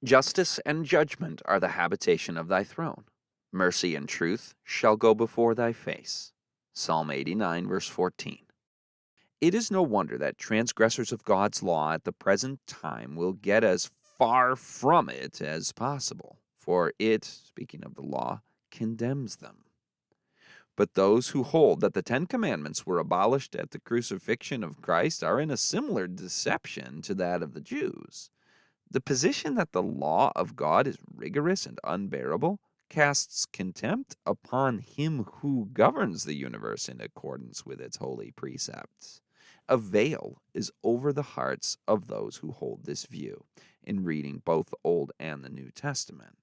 Justice and judgment are the habitation of thy throne. Mercy and truth shall go before thy face. Psalm 89, verse 14. It is no wonder that transgressors of God's law at the present time will get as far from it as possible, for it, speaking of the law, condemns them. But those who hold that the Ten Commandments were abolished at the crucifixion of Christ are in a similar deception to that of the Jews. The position that the law of God is rigorous and unbearable casts contempt upon him who governs the universe in accordance with its holy precepts. A veil is over the hearts of those who hold this view in reading both the Old and the New Testament.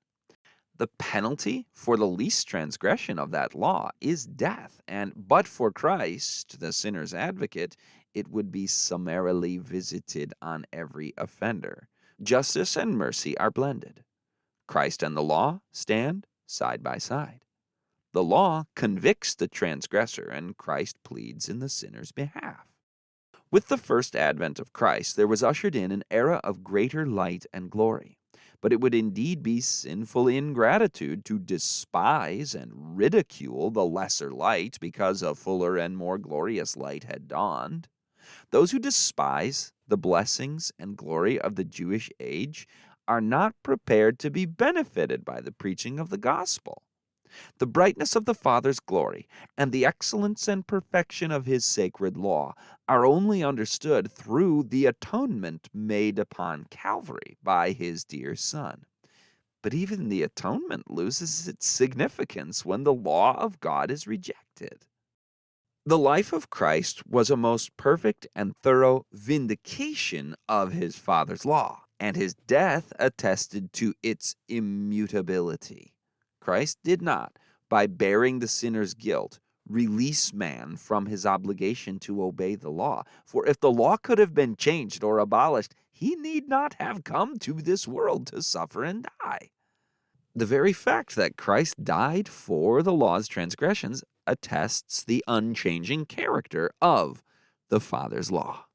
The penalty for the least transgression of that law is death, and but for Christ, the sinner's advocate, it would be summarily visited on every offender. Justice and mercy are blended. Christ and the law stand side by side. The law convicts the transgressor, and Christ pleads in the sinner's behalf. With the first advent of Christ, there was ushered in an era of greater light and glory. But it would indeed be sinful ingratitude to despise and ridicule the lesser light because a fuller and more glorious light had dawned. Those who despise the blessings and glory of the Jewish age are not prepared to be benefited by the preaching of the gospel. The brightness of the Father's glory and the excellence and perfection of his sacred law are only understood through the atonement made upon Calvary by his dear Son. But even the atonement loses its significance when the law of God is rejected. The life of Christ was a most perfect and thorough vindication of his Father's law, and his death attested to its immutability. Christ did not, by bearing the sinner's guilt, release man from his obligation to obey the law. For if the law could have been changed or abolished, he need not have come to this world to suffer and die. The very fact that Christ died for the law's transgressions attests the unchanging character of the Father's law.